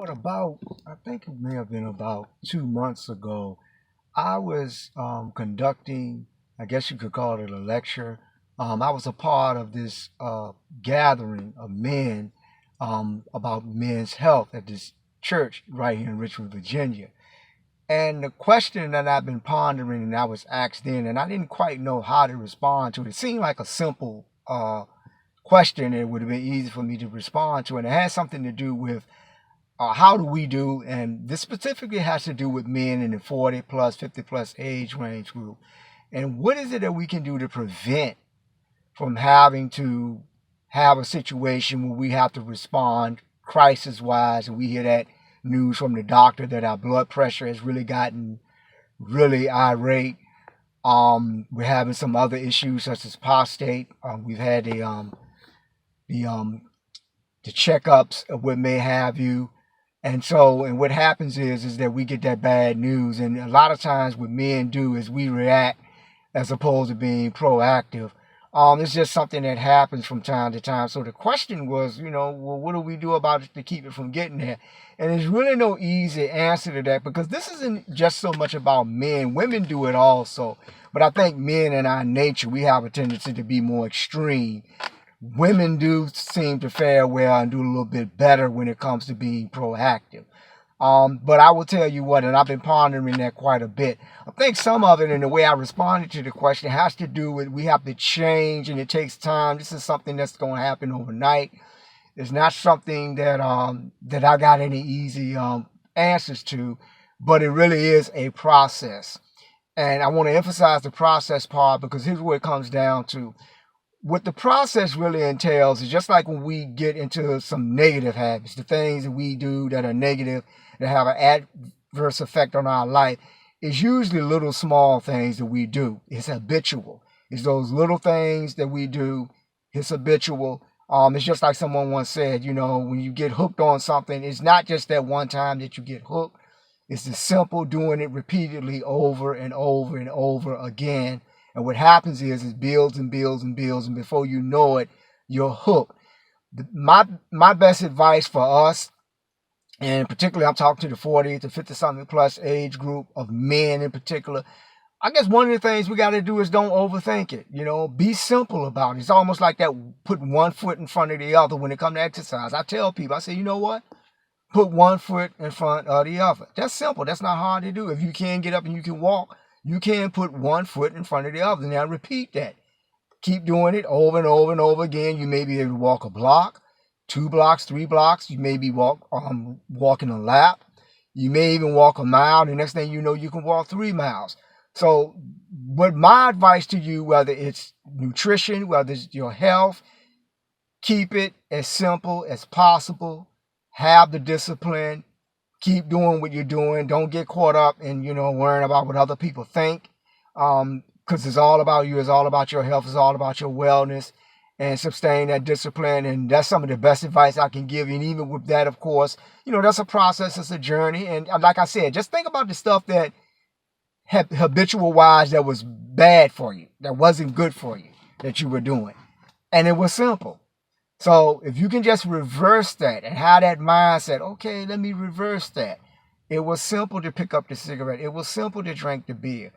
I think it may have been about 2 months ago, I was conducting, I guess you could call it a lecture. I was a part of this gathering of men about men's health at this church right here in Richmond, Virginia. And the question that I've been pondering and I was asked then, and I didn't quite know how to respond to it. It seemed like a simple question. It would have been easy for me to respond to. And it had something to do with how do we do, and this specifically has to do with men in the 40 plus, 50 plus age range group. And what is it that we can do to prevent from having to have a situation where we have to respond crisis wise and we hear that news from the doctor that our blood pressure has really gotten really irate. We're having some other issues such as prostate. We've had the the checkups of what may have you. And what happens is that we get that bad news, and a lot of times what men do is we react as opposed to being proactive. It's just something that happens from time to time. So the question was, well, what do we do about it to keep it from getting there? And there's really no easy answer to that because this isn't just so much about men. Women do it also. But I think men in our nature, we have a tendency to be more extreme. Women do seem to fare well and do a little bit better when it comes to being proactive. But I will tell you what, and I've been pondering that quite a bit. I think some of it and the way I responded to the question has to do with we have to change and it takes time. This is something that's going to happen overnight. It's not something that I got any easy answers to, but it really is a process. And I want to emphasize the process part because here's what it comes down to. What the process really entails is just like when we get into some negative habits, the things that we do that are negative, that have an adverse effect on our life, is usually little small things that we do. It's habitual. It's those little things that we do. It's habitual. It's just like someone once said, when you get hooked on something, it's not just that one time that you get hooked. It's the simple doing it repeatedly over and over and over again. And what happens is it builds and builds and builds, and before you know it, you're hooked. My best advice for us, and particularly I'm talking to the 40 to 50 something plus age group of men in particular. I guess one of the things we got to do is don't overthink it. Be simple about it. It's almost like that putting one foot in front of the other when it comes to exercise. I tell people, I say, you know what? Put one foot in front of the other. That's simple. That's not hard to do. If you can get up and you can walk, you can put one foot in front of the other. Now repeat that. Keep doing it over and over and over again. You may be able to walk a block, 2 blocks, 3 blocks. You may be walking a lap. You may even walk a mile. The next thing you know, you can walk 3 miles. So what my advice to you, whether it's nutrition, whether it's your health, keep it as simple as possible. Have the discipline. Keep doing what you're doing. Don't get caught up in, worrying about what other people think. Because it's all about you. It's all about your health. It's all about your wellness. And sustain that discipline. And that's some of the best advice I can give you. And even with that, of course, that's a process. It's a journey. And like I said, just think about the stuff that habitual wise that was bad for you, that wasn't good for you, that you were doing. And it was simple. So if you can just reverse that and have that mindset, okay, let me reverse that. It was simple to pick up the cigarette. It was simple to drink the beer.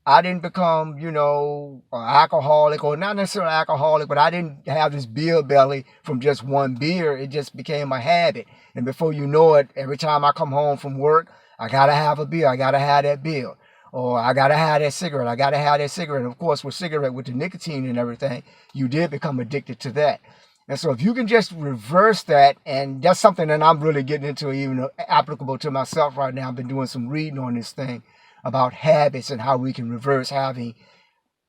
I didn't become, an alcoholic, or not necessarily alcoholic, but I didn't have this beer belly from just one beer. It just became a habit. And before you know it, every time I come home from work, I got to have a beer. I got to have that beer. Or I got to have that cigarette. I got to have that cigarette. Of course, with cigarette, with the nicotine and everything, you did become addicted to that. And so if you can just reverse that, and that's something that I'm really getting into, even applicable to myself right now. I've been doing some reading on this thing about habits and how we can reverse having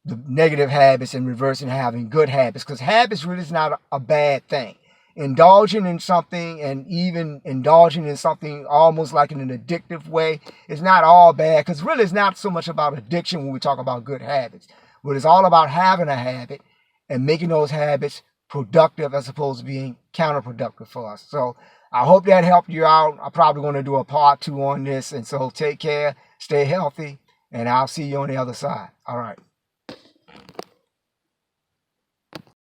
the negative habits and reversing having good habits. Because habits really is not a bad thing. Indulging in something, and even indulging in something almost like in an addictive way, is not all bad. Because really it's not so much about addiction when we talk about good habits. But it's all about having a habit and making those habits productive as opposed to being counterproductive for us. So I hope that helped you out. I'm probably going to do a part 2 on this. And so take care, stay healthy, and I'll see you on the other side. All right.